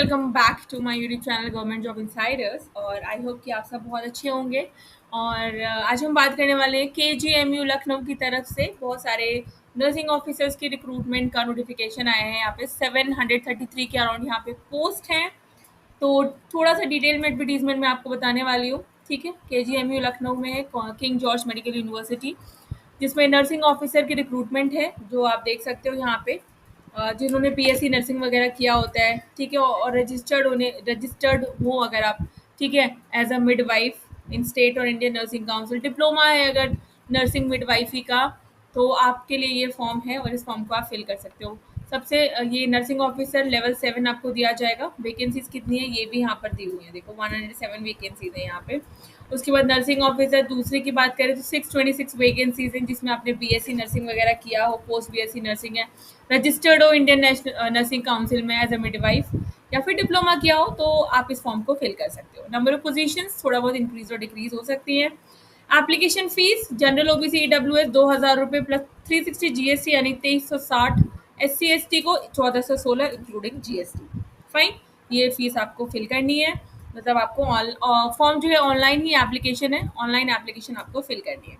Welcome back to my YouTube channel government job insiders. और I hope कि आप सब बहुत अच्छे होंगे। और आज हम बात करने वाले हैं केजीएमयू लखनऊ की तरफ से बहुत सारे नर्सिंग ऑफिसर्स की रिक्रूटमेंट का नोटिफिकेशन आया है। यहाँ पे 733 के अराउंड यहाँ पे पोस्ट हैं। तो थोड़ा सा डिटेल में एडवर्टीजमेंट में आपको बताने वाली हूँ। ठीक है, केजीएमयू लखनऊ में है, किंग जॉर्ज मेडिकल यूनिवर्सिटी, जिसमें नर्सिंग ऑफिसर की रिक्रूटमेंट है, जो आप देख सकते हो यहाँ पे। जिन्होंने बीएससी नर्सिंग वगैरह किया होता है, ठीक है, और रजिस्टर्ड हो अगर आप, ठीक है, as a midwife in state और इंडियन नर्सिंग काउंसिल, डिप्लोमा है अगर नर्सिंग मिडवाइफी का, तो आपके लिए ये फॉर्म है और इस फॉर्म को आप फिल कर सकते हो। सबसे ये नर्सिंग ऑफिसर लेवल 7 आपको दिया जाएगा। वैकेंसीज कितनी है ये भी यहाँ पर दी हुई है, देखो 107 वैकेंसीज है यहाँ पे। उसके बाद नर्सिंग ऑफिसर दूसरे की बात करें तो 626 वैकेंसीज हैं, जिसमें आपने बीएससी नर्सिंग वगैरह किया हो, पोस्ट बीएससी नर्सिंग है, रजिस्टर्ड हो इंडियन नेशनल नर्सिंग काउंसिल में एज अ मिडवाइफ, या फिर डिप्लोमा किया हो, तो आप इस फॉर्म को फिल कर सकते हो। नंबर ऑफ पोजीशंस थोड़ा बहुत इंक्रीज और डिक्रीज हो सकती है। Application fees general OBC EWS 2,000 रुपये प्लस 360 जीएसटी यानी 2360, SC ST को 1416 इंक्लूडिंग जीएसटी। फाइन, ये फीस आपको फिल करनी है। मतलब आपको फॉर्म जो है ऑनलाइन ही एप्लीकेशन है, ऑनलाइन एप्लीकेशन आपको फिल करनी है।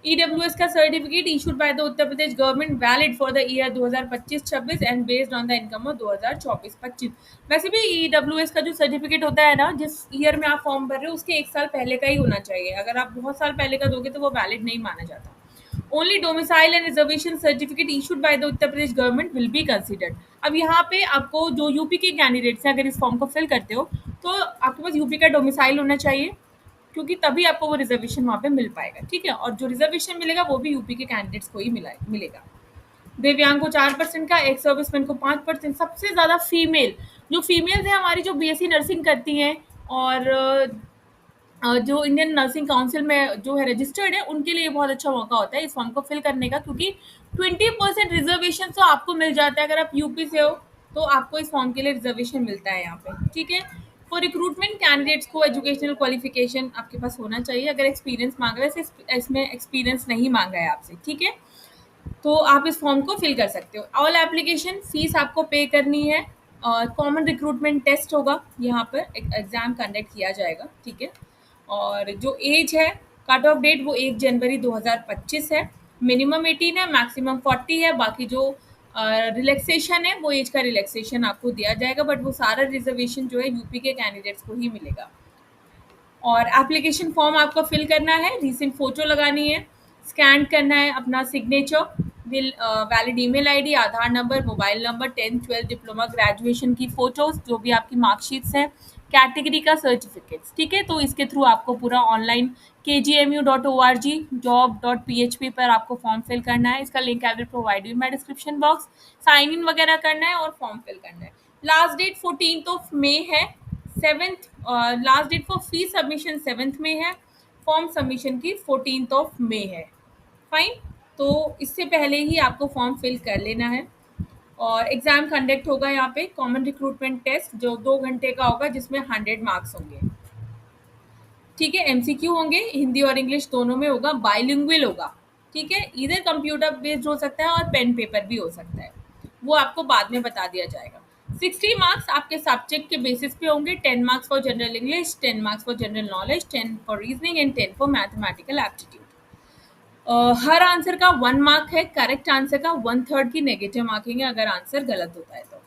ईडब्ल्यूएस का certificate issued by the Uttar Pradesh government, valid for the year 2025-26 and based on the income of 2024-25। वैसे भी ईडब्ल्यूएस का जो सर्टिफिकेट होता है ना, जिस ईयर में आप फॉर्म भर रहे हो उसके 1 साल पहले का ही होना चाहिए। अगर आप बहुत साल पहले का दोगे तो वो वैलिड नहीं माना जाता। Only domicile and reservation certificate issued by the Uttar Pradesh government will be considered. अब यहाँ पे आपको जो यूपी के कैंडिडेट्स हैं, अगर इस फॉर्म को फिल करते हो तो आपके पास यूपी का डोमिसाइल होना चाहिए, क्योंकि तभी आपको वो रिजर्वेशन वहाँ पे मिल पाएगा। ठीक है, और जो रिजर्वेशन मिलेगा वो भी यूपी के कैंडिडेट्स को ही मिलेगा। दिव्यांग को 4% का, एक्स सर्विसमैन को 5%। सबसे ज़्यादा फीमेल, जो फीमेल्स हैं हमारी, जो बीएससी नर्सिंग करती हैं और जो इंडियन नर्सिंग काउंसिल में जो है रजिस्टर्ड है, उनके लिए बहुत अच्छा मौका होता है इस फॉर्म को फिल करने का, क्योंकि 20% रिजर्वेशन तो आपको मिल जाता है। अगर आप यूपी से हो तो आपको इस फॉर्म के लिए रिजर्वेशन मिलता है यहाँ पे। ठीक है, फॉर रिक्रूटमेंट कैंडिडेट्स को एजुकेशनल क्वालिफिकेशन आपके पास होना चाहिए। अगर एक्सपीरियंस मांग रहे हैं, इसमें एक्सपीरियंस नहीं मांगा है आपसे, ठीक है, तो आप इस फॉर्म को फिल कर सकते हो। ऑल एप्लीकेशन फीस आपको पे करनी है और कॉमन रिक्रूटमेंट टेस्ट होगा, यहाँ पर एक एग्ज़ाम कंडक्ट किया जाएगा। ठीक है, और जो एज है, कट ऑफ डेट वो 1 जनवरी 2025 है। मिनिमम 18 है, मैक्सिमम 40 है। बाकी जो रिलैक्सेशन है वो एज का रिलैक्सेशन आपको दिया जाएगा, बट वो सारा रिजर्वेशन जो है यूपी के कैंडिडेट्स को ही मिलेगा। और एप्लीकेशन फॉर्म आपको फिल करना है, रीसेंट फोटो लगानी है, स्कैन करना है अपना signature, valid email ID, Aadhaar number, mobile number, 10th 12th diploma graduation की फ़ोटोज़, जो भी आपकी मार्कशीट्स हैं, कैटेगरी का सर्टिफिकेट्स। ठीक है, तो इसके थ्रू आपको पूरा ऑनलाइन kgmu.org job.php पर आपको फॉर्म फिल करना है। इसका link I will provide you my description box. Sign in वगैरह करना है और फॉर्म फिल करना है। लास्ट डेट 14th मई है। 7th last date for fee submission 7th में है। फॉर्म सबमिशन की 14th मई है। फाइन, तो इससे पहले ही आपको फॉर्म फिल कर लेना है। और एग्ज़ाम कंडक्ट होगा यहाँ पे, कॉमन रिक्रूटमेंट टेस्ट, जो 2 घंटे का होगा, जिसमें 100 मार्क्स होंगे। ठीक है, एमसीक्यू होंगे, हिंदी और इंग्लिश दोनों में होगा, बाइलिंगुअल होगा। ठीक है, इधर कंप्यूटर बेस्ड हो सकता है और पेन पेपर भी हो सकता है, वो आपको बाद में बता दिया जाएगा। 60 मार्क्स आपके सब्जेक्ट के बेसिस पे होंगे। 10 marks for general English, 10 marks for general knowledge, 10 for reasoning and 10 for mathematical aptitude. Her answer का 1 मार्क है, करेक्ट आंसर का 1/3 की नेगेटिव मार्किंग है अगर आंसर गलत होता है तो।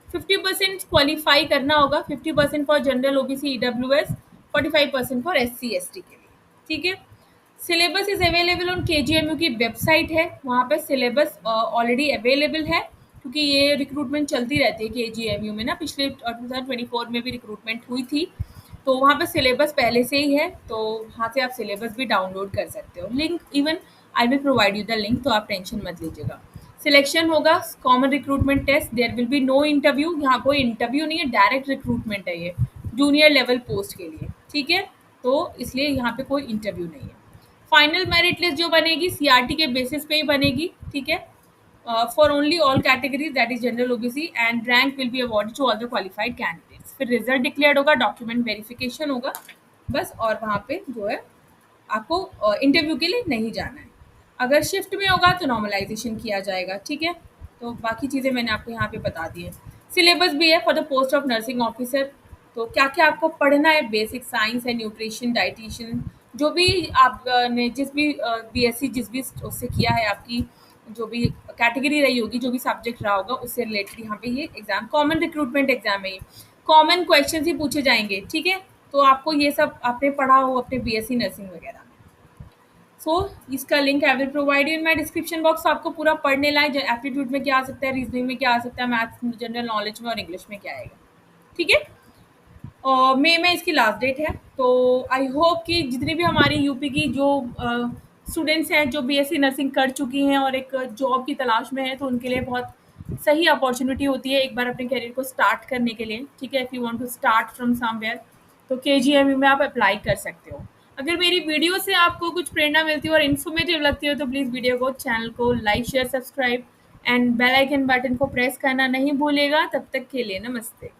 50% क्वालिफाई करना होगा, 50% for general OBC EWS, 45% for SC ST के लिए। ठीक है, syllabus is available on KGMU की वेबसाइट है, वहाँ पे सिलेबस ऑलरेडी अवेलेबल है, क्योंकि ये रिक्रूटमेंट चलती रहती है केजीएमयू में ना। पिछले 2024 में भी रिक्रूटमेंट हुई थी, तो वहाँ पे सिलेबस पहले से ही है, तो वहाँ से आप सिलेबस भी डाउनलोड कर सकते हो। Link even I will provide you the link, तो आप टेंशन मत लीजिएगा। सिलेक्शन होगा common recruitment test, there will be no interview. यहाँ कोई इंटरव्यू नहीं है, डायरेक्ट रिक्रूटमेंट है ये जूनियर लेवल पोस्ट के लिए। ठीक है, तो इसलिए यहाँ पे कोई इंटरव्यू नहीं है। फाइनल मेरिट लिस्ट जो बनेगी सीआरटी के बेसिस पे ही बनेगी। ठीक है, for only all categories, that is general OBC, and rank will be awarded to all the qualified candidates. फिर रिजल्ट डिक्लेयर्ड होगा, डॉक्यूमेंट वेरिफिकेशन होगा बस, और वहाँ पे जो है आपको इंटरव्यू के लिए नहीं जाना है। अगर शिफ्ट में होगा तो नॉर्मलाइजेशन किया जाएगा। ठीक है, तो बाकी चीज़ें मैंने आपको यहाँ पे बता दी है। सिलेबस भी है for the post of nursing officer. तो क्या-क्या आपको पढ़ना है, बेसिक साइंस है, न्यूट्रिशन, डायटीशियन, जो भी आप ने जिस भी बीएससी जिस भी उससे किया है, आपकी जो भी कैटेगरी रही होगी, जो भी सब्जेक्ट रहा होगा, उससे रिलेटेड यहाँ पे ये एग्ज़ाम कॉमन रिक्रूटमेंट एग्ज़ाम है ये। कॉमन क्वेश्चंस ही पूछे जाएँगे, ठीक है? तो आपको ये सब आपने पढ़ा हो अपने बीएससी नर्सिंग वगैरह में। सो इसका link I will provide you in my description box. आपको पूरा पढ़ने लायक, एप्टीट्यूड में क्या आ सकता है, रीजनिंग में क्या आ सकता है, मैथ्स, जनरल नॉलेज में और इंग्लिश में क्या आएगा, ठीक है? मई में इसकी लास्ट डेट है। तो आई होप कि जितनी भी हमारी यूपी की जो स्टूडेंट्स हैं जो बीएससी नर्सिंग कर चुकी हैं और एक जॉब की तलाश में है, तो उनके लिए बहुत सही अपॉर्चुनिटी होती है एक बार अपने करियर को स्टार्ट करने के लिए, ठीक है? If you want to start from somewhere, तो केजीएमयू में आप अप्लाई कर सकते हो। अगर मेरी वीडियो से आपको कुछ प्रेरणा मिलती है और इन्फॉर्मेटिव लगती हो, तो प्लीज़ वीडियो को, चैनल को like, share, subscribe and bell icon button को प्रेस करना नहीं भूलिएगा। तब तक के लिए नमस्ते।